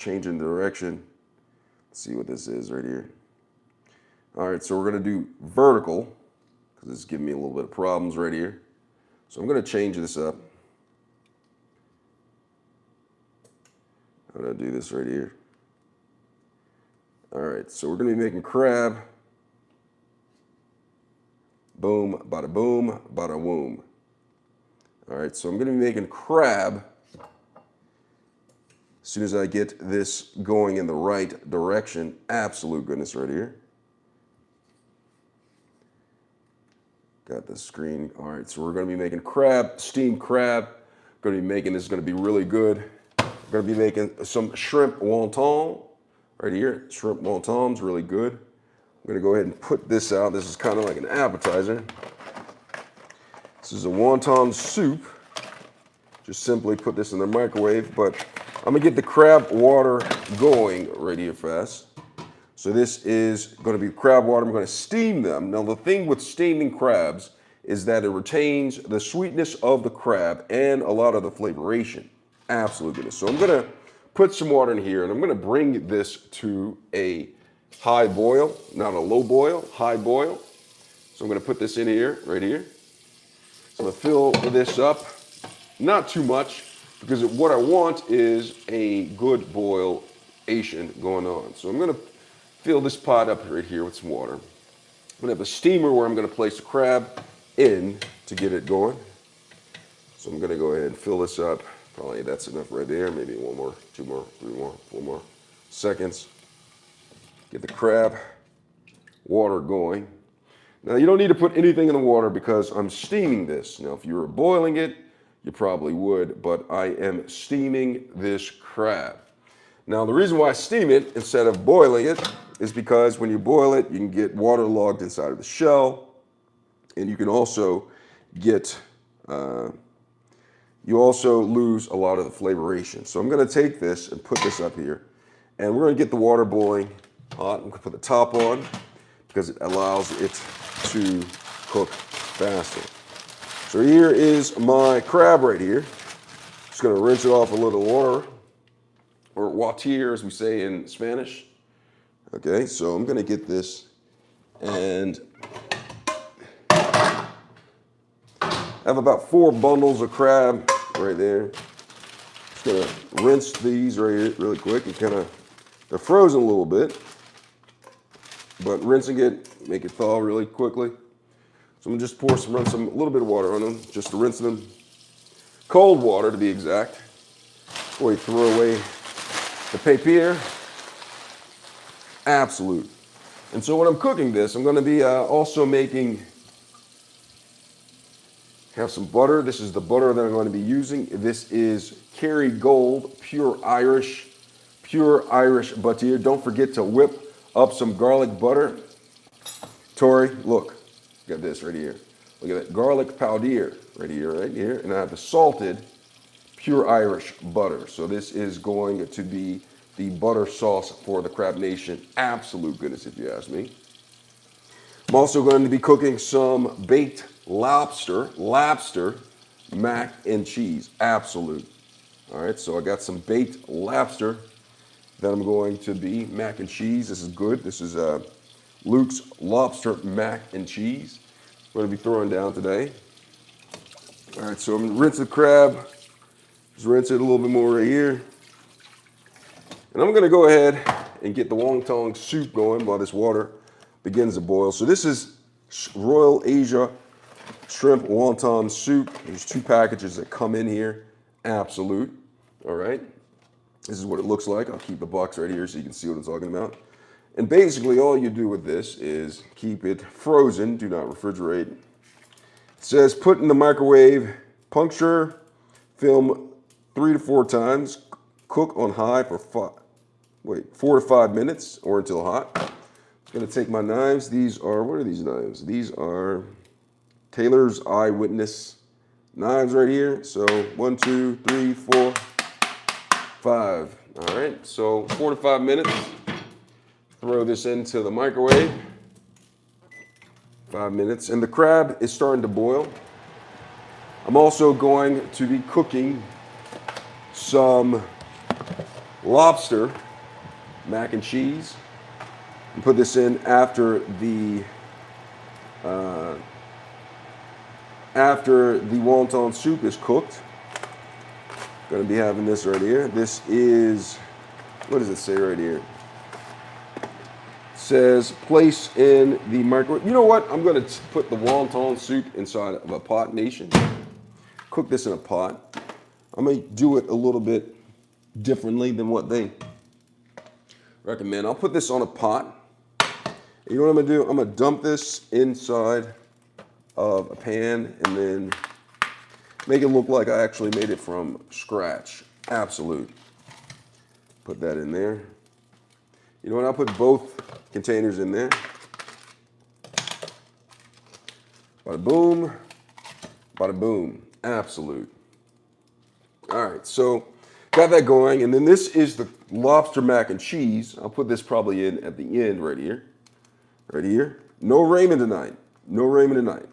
changing direction. Let's see what this is right here. All right, so we're going to do vertical because this is giving me a little bit of problems right here. So I'm going to change this up. I'm going to do this right here. All right, so we're going to be making crab. Boom, bada boom, bada woom. All right, so I'm going to be making crab as soon as I get this going in the right direction. Absolute goodness right here. Got the screen. All right, so we're going to be making crab, steamed crab. Going to be making this, is going to be really good. We're going to be making some shrimp wonton right here. Shrimp wonton's really good. I'm going to go ahead and put this out. This is kind of like an appetizer. This is a wonton soup. Just simply put this in the microwave, but I'm going to get the crab water going right here fast. So this is going to be crab water. I'm going to steam them. Now the thing with steaming crabs is that it retains the sweetness of the crab and a lot of the flavoration. Absolute goodness. So I'm going to put some water in here and I'm going to bring this to a high boil, not a low boil, high boil. So I'm going to put this in here, right here. So I'm going to fill this up, not too much, because what I want is a good boilation going on. So I'm going to fill this pot up right here with some water. I'm going to have a steamer where I'm going to place the crab in to get it going. So I'm going to go ahead and fill this up. Probably that's enough right there. Maybe one more, two more, three more, four more seconds. Get the crab water going. Now you don't need to put anything in the water because I'm steaming this. Now if you were boiling it, you probably would, but I am steaming this crab. Now the reason why I steam it instead of boiling it is because when you boil it, you can get waterlogged inside of the shell, and you can also get, you also lose a lot of the flavoration. So I'm going to take this and put this up here, and we're going to get the water boiling hot. I'm going to put the top on because it allows it to cook faster. So here is my crab right here. Just going to rinse it off a little water, or water as we say in Spanish. Okay, so I'm going to get this and I have about 4 bundles of crab right there. Just going to rinse these right here really quick and they're frozen a little bit, but rinsing it, make it thaw really quickly. So I'm going to just run a little bit of water on them, just to rinse them. Cold water to be exact. Before you throw away the papier. Absolute. And so when I'm cooking this, I'm going to be also have some butter. This is the butter that I'm going to be using. This is Kerrygold pure Irish butter. Don't forget to whip up some garlic butter. Tori, look, got this right here. Look at that garlic powder right here, and I have the salted pure Irish butter. So this is going to be the butter sauce for the Crab Nation. Absolute goodness, if you ask me. I'm also going to be cooking some baked lobster mac and cheese. Absolute. All right, so I got some baked lobster that I'm going to be mac and cheese. This is good. This is Luke's lobster mac and cheese. I'm going to be throwing down today. All right, so I'm going to rinse the crab. Just rinse it a little bit more right here. And I'm going to go ahead and get the wonton soup going while this water begins to boil. So this is Royal Asia shrimp wonton soup. There's 2 packages that come in here. Absolute. All right. This is what it looks like. I'll keep the box right here so you can see what I'm talking about. And basically all you do with this is keep it frozen. Do not refrigerate. It says put in the microwave, puncture, film 3 to 4 times, cook on high for 4 to 5 minutes or until hot. I'm going to take my knives. These are, what are these knives? These are Taylor's Eyewitness knives right here. So 1, 2, 3, 4, 5. All right, so 4 to 5 minutes. Throw this into the microwave. 5 minutes, and the crab is starting to boil. I'm also going to be cooking some lobster mac and cheese. And put this in after the wonton soup is cooked. Gonna be having this right here. This is, what does it say right here? It says place in the microwave. You know what? I'm gonna put the wonton soup inside of a pot nation. Cook this in a pot. I'm gonna do it a little bit differently than what they recommend. I'll put this on a pot. You know what I'm gonna do? I'm gonna dump this inside of a pan and then make it look like I actually made it from scratch. Absolute. Put that in there. You know what? I'll put both containers in there. Bada boom. Bada boom. Absolute. All right, so got that going. And then this is the lobster mac and cheese. I'll put this probably in at the end right here. Right here. No ramen tonight. No ramen tonight.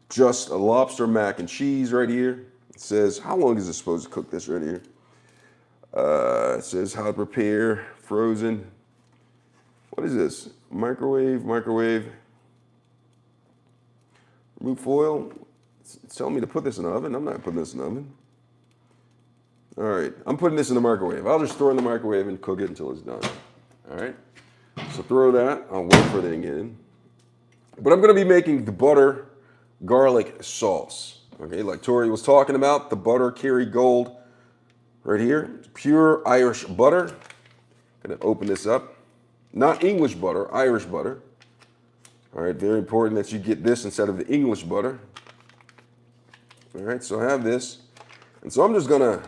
Just a lobster mac and cheese right here. It says, how long is it supposed to cook this right here? It says how to prepare frozen. What is this? Microwave. Remove foil. It's telling me to put this in the oven. I'm not putting this in the oven. All right, I'm putting this in the microwave. I'll just throw it in the microwave and cook it until it's done. All right, so throw that. I'll wait for it to get in. But I'm gonna be making the butter garlic sauce. Okay, like Tori was talking about, the butter Kerrygold right here. Pure Irish butter. Gonna open this up. Not English butter, Irish butter. All right, very important that you get this instead of the English butter. All right, so I have this. And so I'm just gonna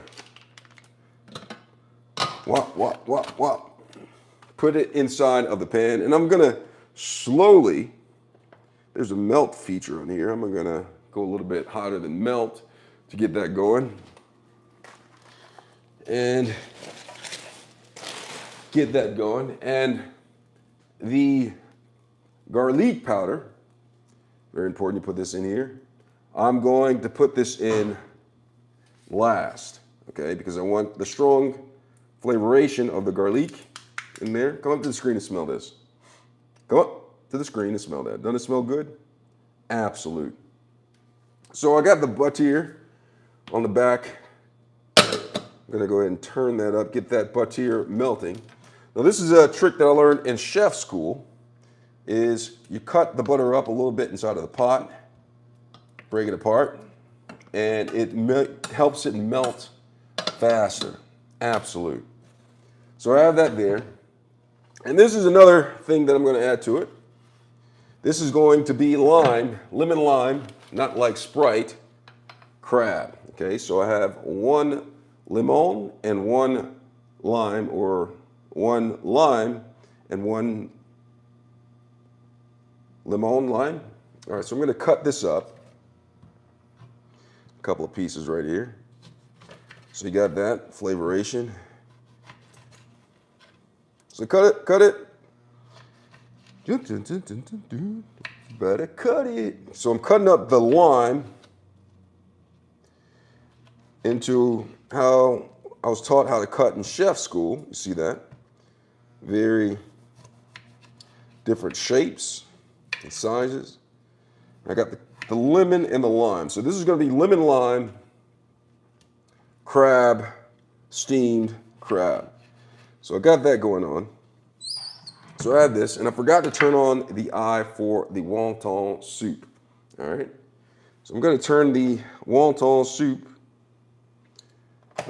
put it inside of the pan, and I'm gonna slowly, there's a melt feature on here. I'm gonna go a little bit hotter than melt to get that going. And get that going. And the garlic powder, very important you put this in here. I'm going to put this in last, okay, because I want the strong flavoration of the garlic in there. Come up to the screen and smell this. Come up to the screen and smell that. Doesn't it smell good? Absolute. So I got the butter on the back. I'm gonna go ahead and turn that up, get that butter melting. Now this is a trick that I learned in chef school, is you cut the butter up a little bit inside of the pot, break it apart, and it helps it melt faster. Absolute. So I have that there. And this is another thing that I'm going to add to it. This is going to be lemon lime, not like Sprite, crab. Okay, so I have one limon and one lime, or one lime and one lemon lime. All right, so I'm going to cut this up. A couple of pieces right here. So you got that flavoration. So cut it. Better cut it. So I'm cutting up the lime into how I was taught how to cut in chef school. You see that? Very different shapes and sizes. I got the lemon and the lime. So this is going to be lemon lime crab, steamed crab. So I got that going on. So I have this, and I forgot to turn on the eye for the wonton soup. All right. So I'm going to turn the wonton soup.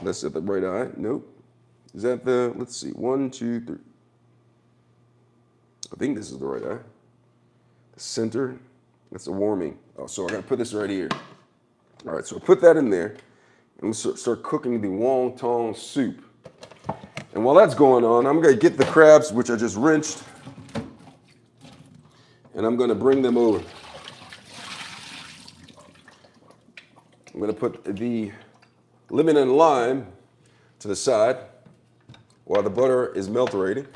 That's at the right eye. Nope. Is that the, let's see, 1, 2, 3. I think this is the right eye. The center, that's the warming. Oh, so I got to put this right here. All right, so I put that in there, and we'll start cooking the wonton soup. And while that's going on, I'm going to get the crabs, which I just rinsed, and I'm going to bring them over. I'm going to put the lemon and lime to the side while the butter is melting.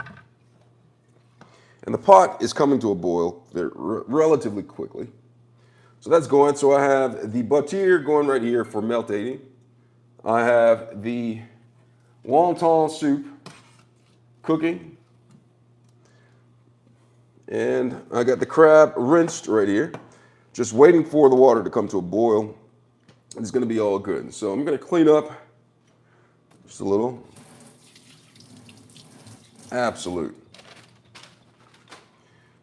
And the pot is coming to a boil relatively quickly. So that's going. So I have the butter going right here for melting. I have the wonton soup cooking. And I got the crab rinsed right here, just waiting for the water to come to a boil. It's going to be all good. So I'm going to clean up just a little. Absolute.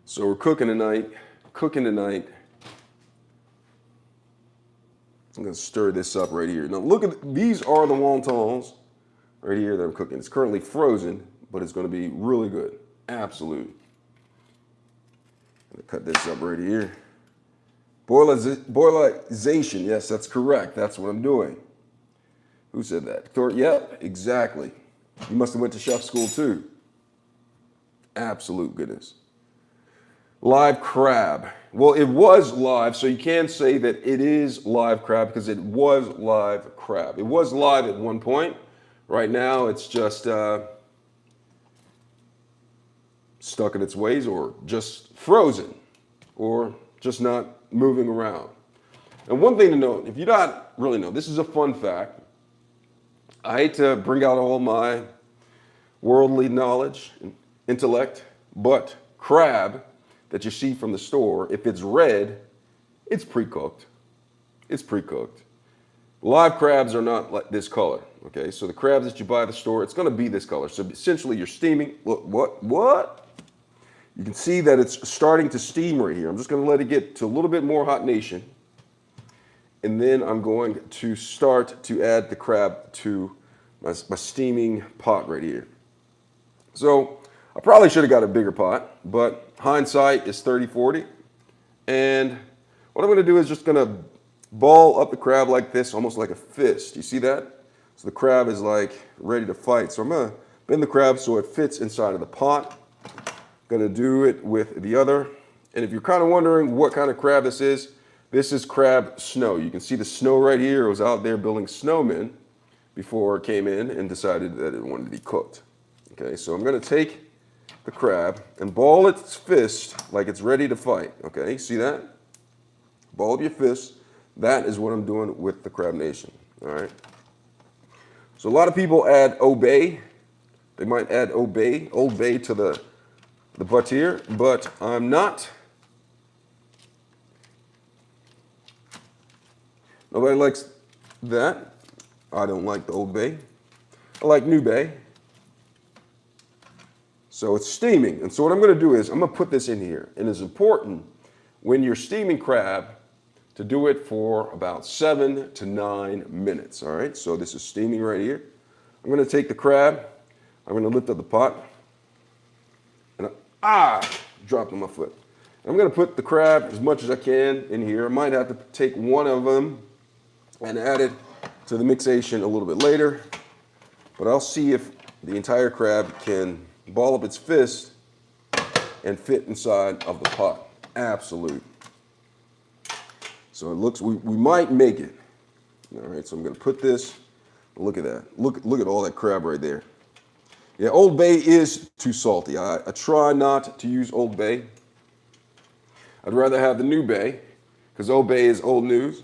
So we're cooking tonight. I'm going to stir this up right here. Now look at, these are the wontons right here that I'm cooking. It's currently frozen, but it's going to be really good. Absolute. I'm going to cut this up right here. Boilization, yes, that's correct. That's what I'm doing. Who said that? Yep, exactly. You must have went to chef school too. Absolute goodness. Live crab. Well, it was live, so you can say that it is live crab because it was live crab. It was live at one point. Right now, it's just stuck in its ways, or just frozen, or just not moving around. And one thing to note, if you don't really know, this is a fun fact. I hate to bring out all my worldly knowledge and intellect, but crab that you see from the store, if it's red, it's pre-cooked. It's pre-cooked. Live crabs are not like this color, okay? So the crabs that you buy at the store, it's gonna be this color. So essentially you're steaming, look, what? You can see that it's starting to steam right here. I'm just gonna let it get to a little bit more hot nation. And then I'm going to start to add the crab to my steaming pot right here. So I probably should have got a bigger pot, but hindsight is 30/40. And what I'm gonna do is just gonna ball up the crab like this, almost like a fist. You see that? So the crab is like ready to fight. So I'm gonna bend the crab so it fits inside of the pot. Gonna do it with the other. And if you're kind of wondering what kind of crab this is crab snow. You can see the snow right here. It was out there building snowmen before it came in and decided that it wanted to be cooked. Okay, so I'm gonna take the crab and ball its fist like it's ready to fight. Okay, see that? Ball up your fist. That is what I'm doing with the Crab Nation. All right. So a lot of people add Old Bay. They might add Old Bay to the butter, but I'm not. Nobody likes that. I don't like the Old Bay. I like New Bay. So it's steaming. And so what I'm going to do is I'm going to put this in here. And it's important when you're steaming crab to do it for about 7 to 9 minutes. All right. So this is steaming right here. I'm going to take the crab. I'm going to lift up the pot. And dropped on my foot. I'm going to put the crab as much as I can in here. I might have to take one of them and add it to the mixation a little bit later. But I'll see if the entire crab can ball up its fist and fit inside of the pot. Absolute. So it looks, we might make it. All right, so I'm gonna put this, look at that. Look at all that crab right there. Yeah, Old Bay is too salty. I try not to use Old Bay. I'd rather have the New Bay, because Old Bay is old news.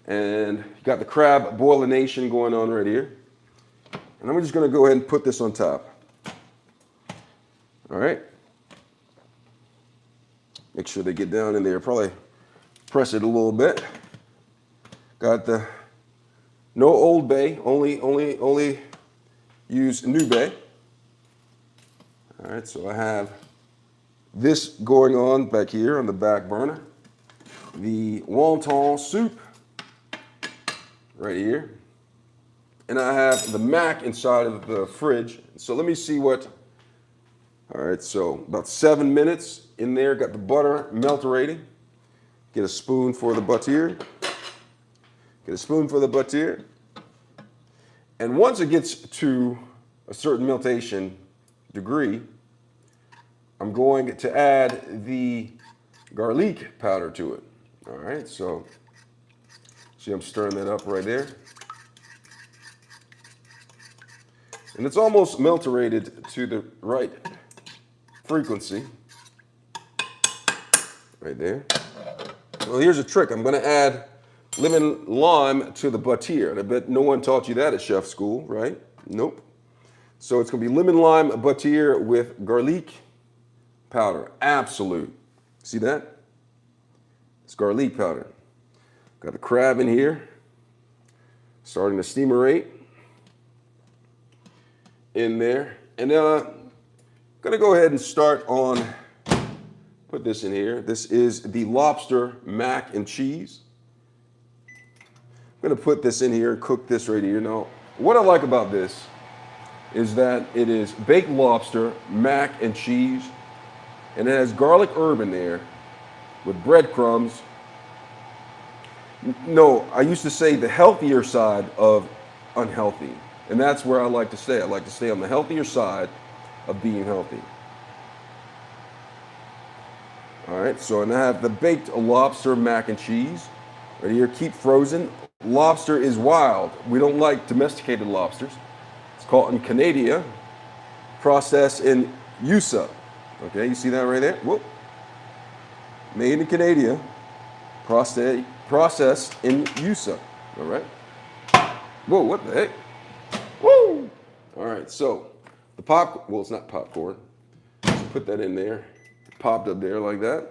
And you got the crab boilination going on right here. And I'm just gonna go ahead and put this on top. All right. Make sure they get down in there. Probably press it a little bit. Got the no Old Bay, only use New Bay. All right, so I have this going on back here on the back burner. The wonton soup right here. And I have the mac inside of the fridge. So let me see what, all right, so about 7 minutes in there. Got the butter melting. Get a spoon for the butter. Get a spoon for the butter. And once it gets to a certain meltation degree, I'm going to add the garlic powder to it. All right, so see I'm stirring that up right there. And it's almost melted to the right frequency. Right there. Well, here's a trick. I'm going to add lemon lime to the butter. I bet no one taught you that at chef school, right? Nope. So it's going to be lemon lime butter with garlic powder. Absolute. See that? It's garlic powder. Got the crab in here. Starting to steamerate in there. And I'm going to go ahead and start on, put this in here. This is the lobster mac and cheese. I'm going to put this in here and cook this right here. Now, what I like about this is that it is baked lobster, mac and cheese, and it has garlic herb in there with breadcrumbs. No, I used to say the healthier side of unhealthy, and that's where I like to stay. I like to stay on the healthier side of being healthy. All right, so and I have the baked lobster mac and cheese right here. Keep frozen. Lobster is wild. We don't like domesticated lobsters. It's caught in Canada, processed in USA. Okay, you see that right there? Whoop. Made in Canada, processed in USA. All right. Whoa, what the heck? Woo! All right, so the well, it's not popcorn. Just put that in there. It popped up there like that.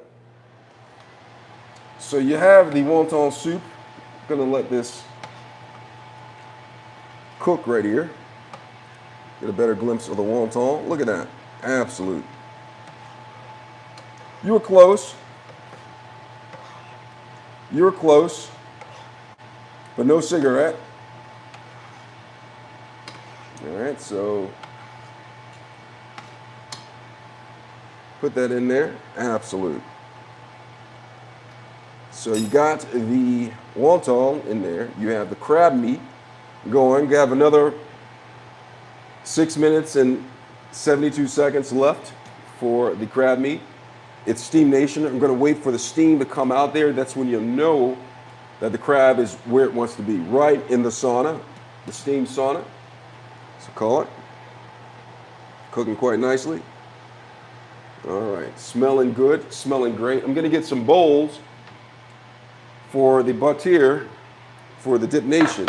So you have the wonton soup. I'm gonna let this cook right here. Get a better glimpse of the wonton. Look at that. Absolute. You were close. You were close. But no cigarette. All right, so put that in there. Absolute. So you got the wonton in there. You have the crab meat going. You have another 6 minutes and 72 seconds left for the crab meat. It's Steam Nation. I'm going to wait for the steam to come out there. That's when you'll know that the crab is where it wants to be, right in the sauna, the steam sauna. So call it. Cooking quite nicely. All right, smelling good, smelling great. I'm going to get some bowls for the butter for the Dip Nation.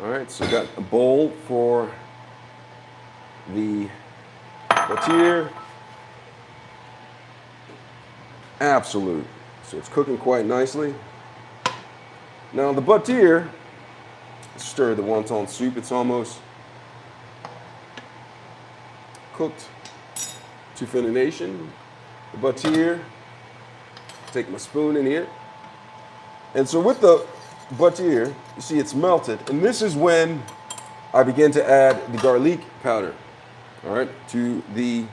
All right, so got a bowl for the butter. Absolute. So it's cooking quite nicely. Now the butter, stir the wonton soup. It's almost cooked to finition. The butter, take my spoon in here. And so with the butter, you see it's melted. And this is when I begin to add the garlic powder, all right, to the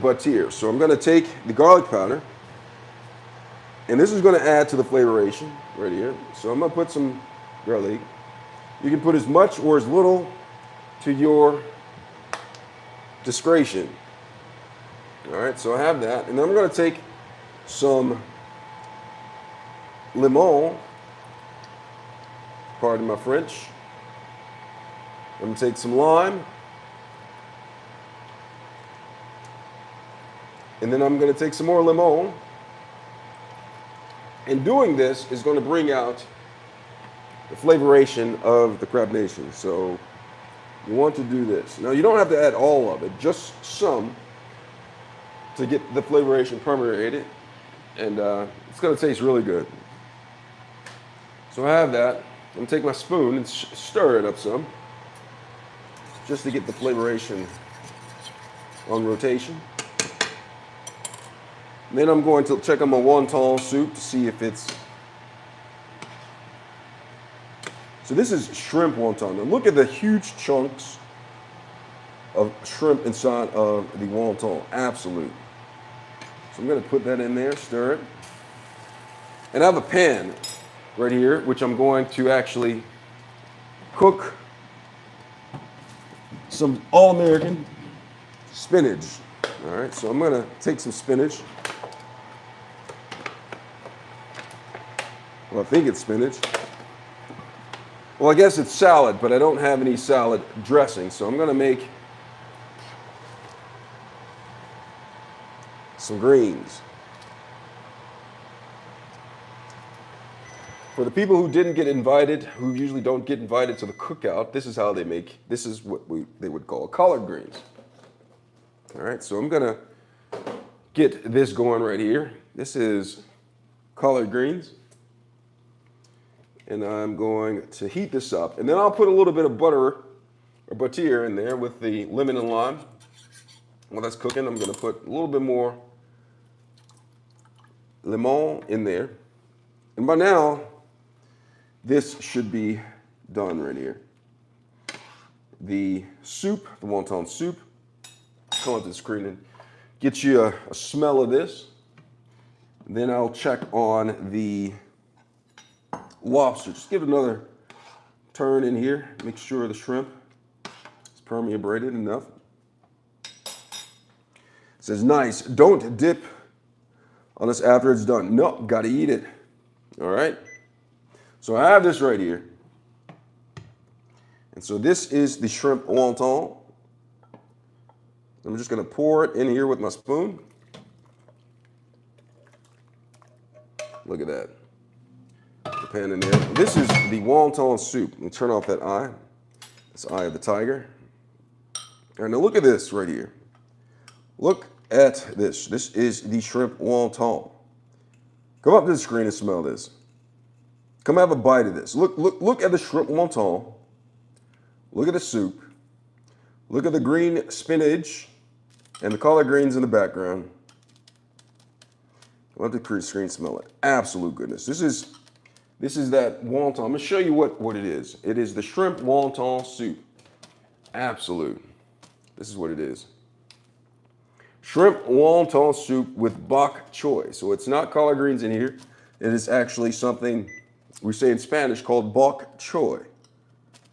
butter. So I'm going to take the garlic powder, and this is going to add to the flavoration right here. So I'm going to put some garlic. You can put as much or as little to your discretion. All right, so I have that, and then I'm going to take some lemon, pardon my French. I'm going to take some lime, and then I'm going to take some more lemon. And doing this is going to bring out the flavoration of the Crab Nation. So you want to do this. Now you don't have to add all of it, just some to get the flavoration permeated, and it's going to taste really good. So I have that. I'm going to take my spoon and stir it up some, just to get the flavoration on rotation. And then I'm going to check on my wonton soup to see if it's... So this is shrimp wonton. Now look at the huge chunks of shrimp inside of the wonton. Absolute. So I'm going to put that in there, stir it. And I have a pan right here, which I'm going to actually cook some all-American spinach. All right, so I'm going to take some spinach. Well, I think it's spinach. Well, I guess it's salad, but I don't have any salad dressing, so I'm going to make some greens. For the people who didn't get invited, who usually don't get invited to the cookout, this is how they make, this is what they would call collard greens. All right, so I'm gonna get this going right here. This is collard greens. And I'm going to heat this up. And then I'll put a little bit of butter or butter in there with the lemon and lime. While that's cooking, I'm gonna put a little bit more lemon in there. And by now, this should be done right here. The soup, the wonton soup, come onto the screen and get you a smell of this. And then I'll check on the lobster. Just give it another turn in here. Make sure the shrimp is permeated enough. It says nice. Don't dip on this after it's done. No, gotta eat it. All right. So I have this right here. And so this is the shrimp wonton. I'm just gonna pour it in here with my spoon. Look at that. The pan in there. This is the wonton soup. Let me turn off that eye. That's the eye of the tiger. All right, now look at this right here. Look at this. This is the shrimp wonton. Come up to the screen and smell this. Come have a bite of this. Look at the shrimp wonton. Look at the soup. Look at the green spinach and the collard greens in the background. Let the screen smell it. Absolute goodness. This is that wonton. I'm gonna show you what it is. It is the shrimp wonton soup. Absolute. This is what it is. Shrimp wonton soup with bok choy. So it's not collard greens in here. It is actually something we say in Spanish called bok choy.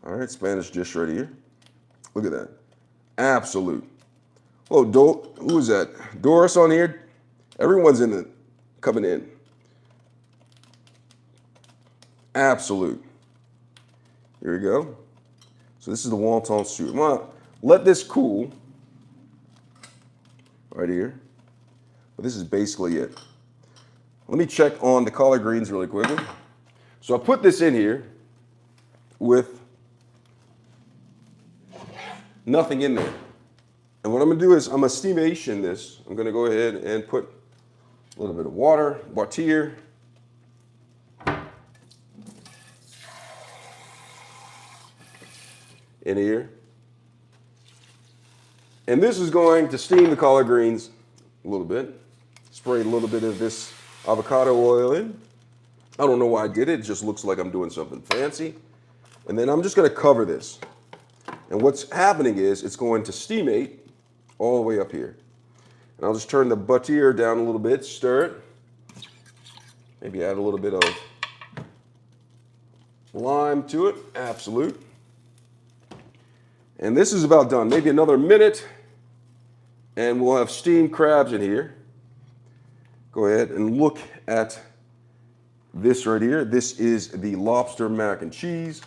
All right, Spanish dish right here. Look at that. Absolute. Oh, who is that? Doris on here? Everyone's coming in. Absolute. Here we go. So this is the wonton soup. I'm gonna let this cool right here. But this is basically it. Let me check on the collard greens really quickly. So I put this in here with nothing in there. And what I'm gonna do is I'm gonna steamation this. I'm gonna go ahead and put a little bit of water, butter, in here. And this is going to steam the collard greens a little bit. Spray a little bit of this avocado oil in. I don't know why I did it. It just looks like I'm doing something fancy. And then I'm just gonna cover this. And what's happening is it's going to steamate all the way up here. And I'll just turn the butter down a little bit, stir it. Maybe add a little bit of lime to it. Absolute. And this is about done. Maybe another minute and we'll have steamed crabs in here. Go ahead and look at this right here. This is the lobster mac and cheese.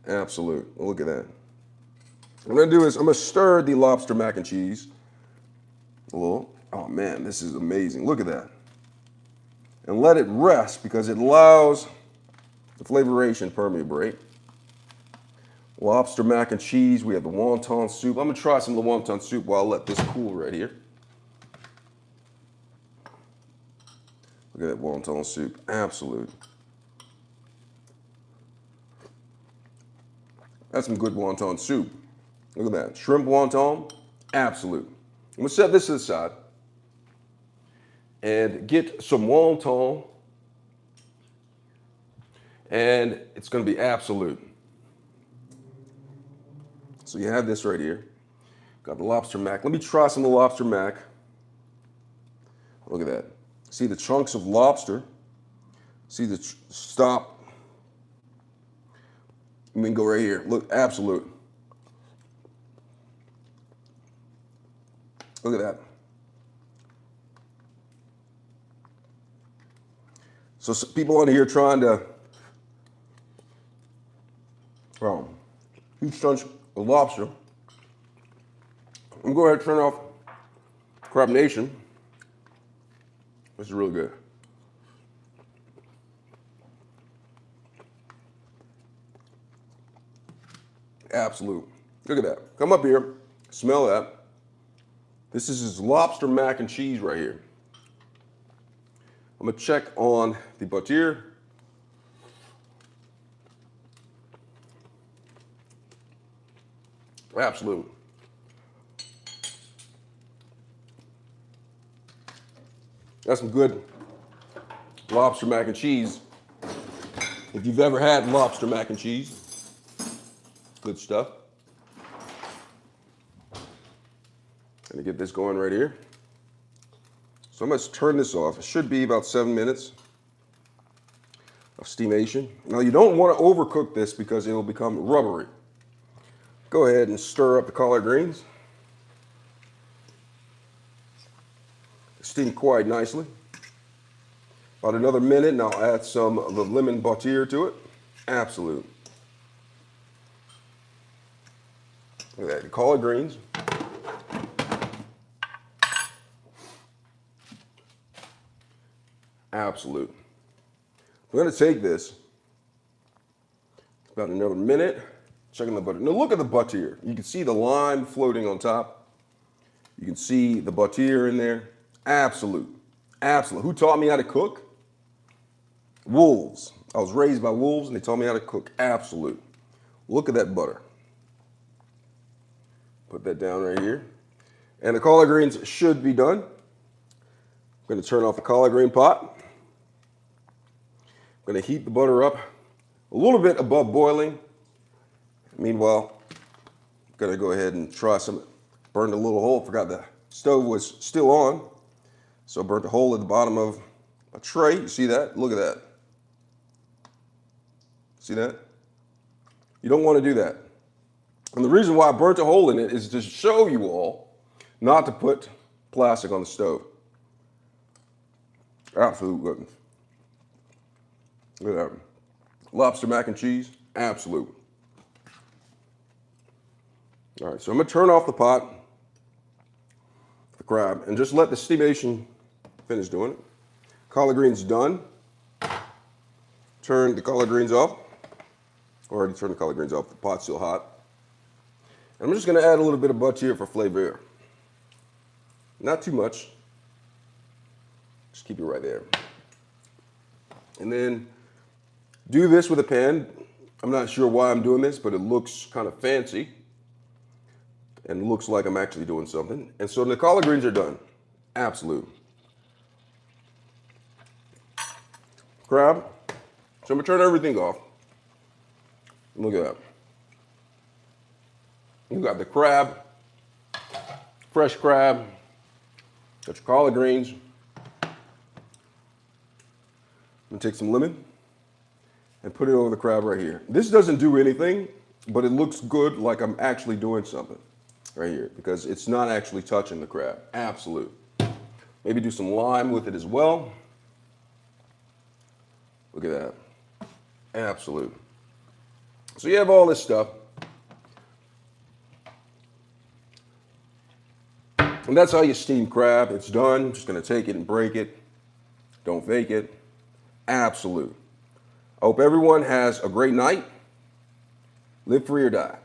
Absolute. Look at that. What I'm gonna do is I'm gonna stir the lobster mac and cheese a little. Oh man, this is amazing. Look at that. And let it rest because it allows the flavoration permeate. Lobster mac and cheese. We have the wonton soup. I'm gonna try some of the wonton soup while I let this cool right here. Look at that wonton soup. Absolute. That's some good wonton soup. Look at that. Shrimp wonton. Absolute. I'm gonna set this to the side and get some wonton, and it's gonna be absolute. So you have this right here. Got the lobster mac. Let me try some of the lobster mac. Look at that. See the chunks of lobster. See the stop. I mean, go right here. Look, absolute. Look at that. So people on here trying to, huge chunks of lobster. I'm going to go ahead and turn off Crab Nation, this is really good. Absolute. Look at that. Come up here, smell that. This is his lobster mac and cheese right here. I'm gonna check on the butter. Absolute. That's some good lobster mac and cheese. If you've ever had lobster mac and cheese, good stuff. Gonna get this going right here. So I'm gonna turn this off. It should be about 7 minutes of steamation. Now you don't want to overcook this because it'll become rubbery. Go ahead and stir up the collard greens. Steam quite nicely. About another minute and I'll add some of the lemon butter to it. Absolute. Look at that, the collard greens. Absolute. We're going to take this, about another minute, checking the butter. Now look at the butter. You can see the lime floating on top. You can see the butter in there. Absolute. Absolute. Who taught me how to cook? Wolves. I was raised by wolves and they taught me how to cook. Absolute. Look at that butter. Put that down right here. And the collard greens should be done. I'm going to turn off the collard green pot. I'm going to heat the butter up a little bit above boiling. Meanwhile, I'm going to go ahead and try some. Burned a little hole. Forgot the stove was still on. So I burnt a hole at the bottom of a tray. You see that? Look at that. See that? You don't want to do that. And the reason why I burnt a hole in it is to show you all not to put plastic on the stove. Absolute goodness. Look at that. Lobster mac and cheese, absolute. All right, so I'm gonna turn off the pot, the crab, and just let the steamation finish doing it. Collard greens done. Turn the collard greens off. Already turned the collard greens off, the pot's still hot. And I'm just gonna add a little bit of butter for flavor. Not too much. Just keep it right there. And then do this with a pan. I'm not sure why I'm doing this, but it looks kind of fancy and looks like I'm actually doing something. And so the collard greens are done. Absolute. Crab. So I'm gonna turn everything off. Look at that. You got the crab, fresh crab, got your collard greens. I'm gonna take some lemon and put it over the crab right here. This doesn't do anything, but it looks good like I'm actually doing something right here because it's not actually touching the crab. Absolute. Maybe do some lime with it as well. Look at that. Absolute. So you have all this stuff. And that's how you steam crab. It's done. Just gonna take it and break it. Don't fake it. Absolute. I hope everyone has a great night. Live free or die.